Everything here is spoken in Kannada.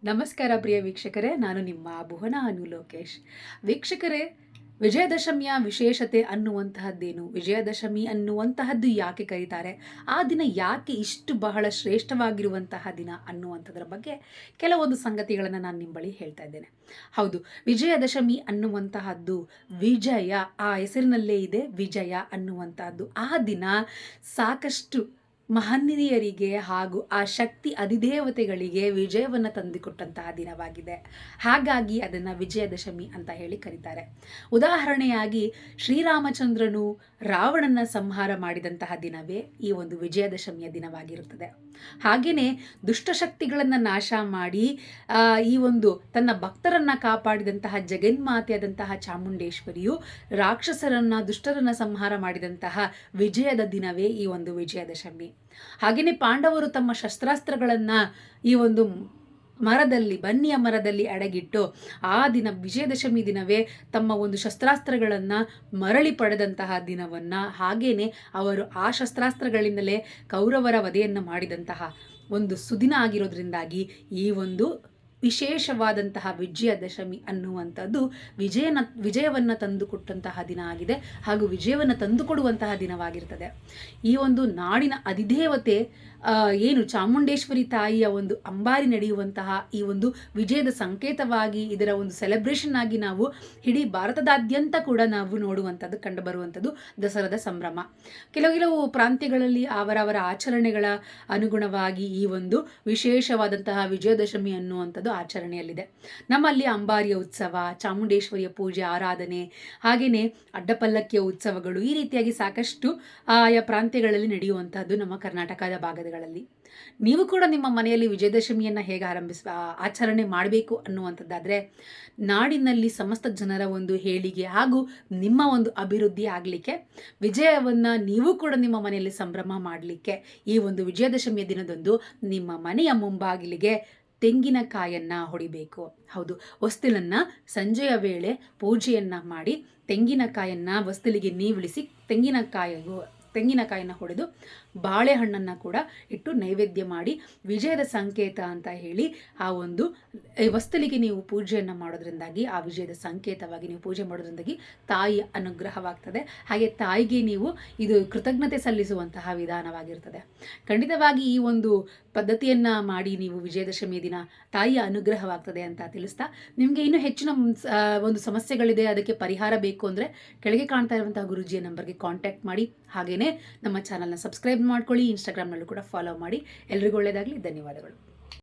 ನಮಸ್ಕಾರ ಪ್ರಿಯ ವೀಕ್ಷಕರೇ, ನಾನು ನಿಮ್ಮ ಭುವನ ಲೋಕೇಶ್. ವೀಕ್ಷಕರೇ, ವಿಜಯದಶಮಿಯ ವಿಶೇಷತೆ ಅನ್ನುವಂತಹದ್ದೇನು, ವಿಜಯದಶಮಿ ಅನ್ನುವಂತಹದ್ದು ಯಾಕೆ ಕರೀತಾರೆ, ಆ ದಿನ ಯಾಕೆ ಇಷ್ಟು ಬಹಳ ಶ್ರೇಷ್ಠವಾಗಿರುವಂತಹ ದಿನ ಅನ್ನುವಂಥದ್ರ ಬಗ್ಗೆ ಕೆಲವೊಂದು ಸಂಗತಿಗಳನ್ನು ನಾನು ನಿಮ್ಮ ಬಳಿ ಹೇಳ್ತಾ ಇದ್ದೇನೆ. ಹೌದು, ವಿಜಯದಶಮಿ ಅನ್ನುವಂತಹದ್ದು ವಿಜಯ, ಆ ಹೆಸರಿನಲ್ಲೇ ಇದೆ ವಿಜಯ ಅನ್ನುವಂತಹದ್ದು. ಆ ದಿನ ಸಾಕಷ್ಟು ಮಹನೀಯರಿಗೆ ಹಾಗೂ ಆ ಶಕ್ತಿ ಅಧಿದೇವತೆಗಳಿಗೆ ವಿಜಯವನ್ನು ತಂದುಕೊಟ್ಟಂತಹ ದಿನವಾಗಿದೆ. ಹಾಗಾಗಿ ಅದನ್ನು ವಿಜಯದಶಮಿ ಅಂತ ಹೇಳಿ ಕರೀತಾರೆ. ಉದಾಹರಣೆಯಾಗಿ ಶ್ರೀರಾಮಚಂದ್ರನು ರಾವಣನ ಸಂಹಾರ ಮಾಡಿದಂತಹ ದಿನವೇ ಈ ಒಂದು ವಿಜಯದಶಮಿಯ ದಿನವಾಗಿರುತ್ತದೆ. ಹಾಗೆಯೇ ದುಷ್ಟಶಕ್ತಿಗಳನ್ನು ನಾಶ ಮಾಡಿ ಈ ಒಂದು ತನ್ನ ಭಕ್ತರನ್ನು ಕಾಪಾಡಿದಂತಹ ಜಗನ್ಮಾತೆಯಾದಂತಹ ಚಾಮುಂಡೇಶ್ವರಿಯು ರಾಕ್ಷಸರನ್ನು ದುಷ್ಟರನ್ನು ಸಂಹಾರ ಮಾಡಿದಂತಹ ವಿಜಯದ ದಿನವೇ ಈ ಒಂದು ವಿಜಯದಶಮಿ. ಹಾಗೆಯೇ ಪಾಂಡವರು ತಮ್ಮ ಶಸ್ತ್ರಾಸ್ತ್ರಗಳನ್ನು ಈ ಒಂದು ಬನ್ನಿಯ ಮರದಲ್ಲಿ ಅಡಗಿಟ್ಟು ಆ ದಿನ ವಿಜಯದಶಮಿ ದಿನವೇ ತಮ್ಮ ಒಂದು ಶಸ್ತ್ರಾಸ್ತ್ರಗಳನ್ನು ಮರಳಿ ಪಡೆದಂತಹ ದಿನವನ್ನು, ಹಾಗೇನೆ ಅವರು ಆ ಶಸ್ತ್ರಾಸ್ತ್ರಗಳಿಂದಲೇ ಕೌರವರ ವಧೆಯನ್ನು ಮಾಡಿದಂತಹ ಒಂದು ಸುದಿನ ಆಗಿರೋದ್ರಿಂದಾಗಿ ಈ ಒಂದು ವಿಶೇಷವಾದಂತಹ ವಿಜಯದಶಮಿ ಅನ್ನುವಂಥದ್ದು ವಿಜಯವನ್ನು ತಂದುಕೊಟ್ಟಂತಹ ದಿನ ಆಗಿದೆ, ಹಾಗೂ ವಿಜಯವನ್ನು ತಂದುಕೊಡುವಂತಹ ದಿನವಾಗಿರ್ತದೆ. ಈ ಒಂದು ನಾಡಿನ ಅಧಿದೇವತೆ ಏನು ಚಾಮುಂಡೇಶ್ವರಿ ತಾಯಿಯ ಒಂದು ಅಂಬಾರಿ ನಡೆಯುವಂತಹ ಈ ಒಂದು ವಿಜಯದ ಸಂಕೇತವಾಗಿ, ಇದರ ಒಂದು ಸೆಲೆಬ್ರೇಷನ್ ಆಗಿ ನಾವು ಇಡೀ ಭಾರತದಾದ್ಯಂತ ಕೂಡ ನಾವು ನೋಡುವಂಥದ್ದು, ಕಂಡುಬರುವಂಥದ್ದು ದಸರಾದ ಸಂಭ್ರಮ. ಕೆಲವು ಪ್ರಾಂತ್ಯಗಳಲ್ಲಿ ಅವರವರ ಆಚರಣೆಗಳ ಅನುಗುಣವಾಗಿ ಈ ಒಂದು ವಿಶೇಷವಾದಂತಹ ವಿಜಯದಶಮಿ ಅನ್ನುವಂಥದ್ದು ಆಚರಣೆಯಲ್ಲಿದೆ. ನಮ್ಮಲ್ಲಿ ಅಂಬಾರಿಯ ಉತ್ಸವ, ಚಾಮುಂಡೇಶ್ವರಿಯ ಪೂಜೆ ಆರಾಧನೆ, ಹಾಗೆಯೇ ಅಡ್ಡಪಲ್ಲಕ್ಕಿಯ ಉತ್ಸವಗಳು, ಈ ರೀತಿಯಾಗಿ ಸಾಕಷ್ಟು ಆಯಾ ಪ್ರಾಂತ್ಯಗಳಲ್ಲಿ ನಡೆಯುವಂತಹದ್ದು ನಮ್ಮ ಕರ್ನಾಟಕದ ಭಾಗಗಳಲ್ಲಿ. ನೀವು ಕೂಡ ನಿಮ್ಮ ಮನೆಯಲ್ಲಿ ವಿಜಯದಶಮಿಯನ್ನು ಹೇಗೆ ಆಚರಣೆ ಮಾಡಬೇಕು ಅನ್ನುವಂಥದ್ದಾದರೆ, ನಾಡಿನಲ್ಲಿ ಸಮಸ್ತ ಜನರ ಒಂದು ಏಳಿಗೆ ಹಾಗೂ ನಿಮ್ಮ ಒಂದು ಅಭಿವೃದ್ಧಿ ಆಗಲಿಕ್ಕೆ, ವಿಜಯವನ್ನು ನೀವು ಕೂಡ ನಿಮ್ಮ ಮನೆಯಲ್ಲಿ ಸಂಭ್ರಮ ಮಾಡಲಿಕ್ಕೆ ಈ ಒಂದು ವಿಜಯದಶಮಿಯ ದಿನದಂದು ನಿಮ್ಮ ಮನೆಯ ಮುಂಬಾಗಿಲಿಗೆ ತೆಂಗಿನಕಾಯನ್ನು ಹೊಡಿಬೇಕು. ಹೌದು, ಹೊಸ್ತಿಲನ್ನು ಸಂಜೆಯ ವೇಳೆ ಪೂಜೆಯನ್ನು ಮಾಡಿ ತೆಂಗಿನಕಾಯನ್ನು ಹೊಸ್ತಿಲಿಗೆ ನೀವಿಳಿಸಿ ತೆಂಗಿನಕಾಯನ್ನು ಹೊಡೆದು ಬಾಳೆಹಣ್ಣನ್ನು ಕೂಡ ಇಟ್ಟು ನೈವೇದ್ಯ ಮಾಡಿ ವಿಜಯದ ಸಂಕೇತ ಅಂತ ಹೇಳಿ ಆ ಒಂದು ಹೊಸ್ತಿಲಿಗೆ ನೀವು ಪೂಜೆಯನ್ನು ಮಾಡೋದ್ರಿಂದಾಗಿ, ಆ ವಿಜಯದ ಸಂಕೇತವಾಗಿ ನೀವು ಪೂಜೆ ಮಾಡೋದ್ರಿಂದಾಗಿ ತಾಯಿಯ ಅನುಗ್ರಹವಾಗ್ತದೆ. ಹಾಗೆ ತಾಯಿಗೆ ನೀವು ಇದು ಕೃತಜ್ಞತೆ ಸಲ್ಲಿಸುವಂತಹ ವಿಧಾನವಾಗಿರ್ತದೆ. ಖಂಡಿತವಾಗಿ ಈ ಒಂದು ಪದ್ಧತಿಯನ್ನು ಮಾಡಿ ನೀವು ವಿಜಯದಶಮಿ ದಿನ ತಾಯಿಯ ಅನುಗ್ರಹವಾಗ್ತದೆ ಅಂತ ತಿಳಿಸ್ತಾ, ನಿಮಗೆ ಇನ್ನೂ ಹೆಚ್ಚಿನ ಒಂದು ಸಮಸ್ಯೆಗಳಿದೆ, ಅದಕ್ಕೆ ಪರಿಹಾರ ಬೇಕು ಅಂದರೆ ಕೆಳಗೆ ಕಾಣ್ತಾ ಇರುವಂತಹ ಗುರೂಜಿಯ ನಂಬರ್ಗೆ ಕಾಂಟ್ಯಾಕ್ಟ್ ಮಾಡಿ. ಹಾಗೆಯೇ ನಮ್ಮ ಚಾನಲ್ನ ಸಬ್ಸ್ಕ್ರೈಬ್ ಮಾಡ್ಕೊಳ್ಳಿ, ಇನ್ಸ್ಟಾಗ್ರಾಮ್ನಲ್ಲೂ ಕೂಡ ಫಾಲೋ ಮಾಡಿ. ಎಲ್ರಿಗೂ ಒಳ್ಳೆಯದಾಗಲಿ. ಧನ್ಯವಾದಗಳು.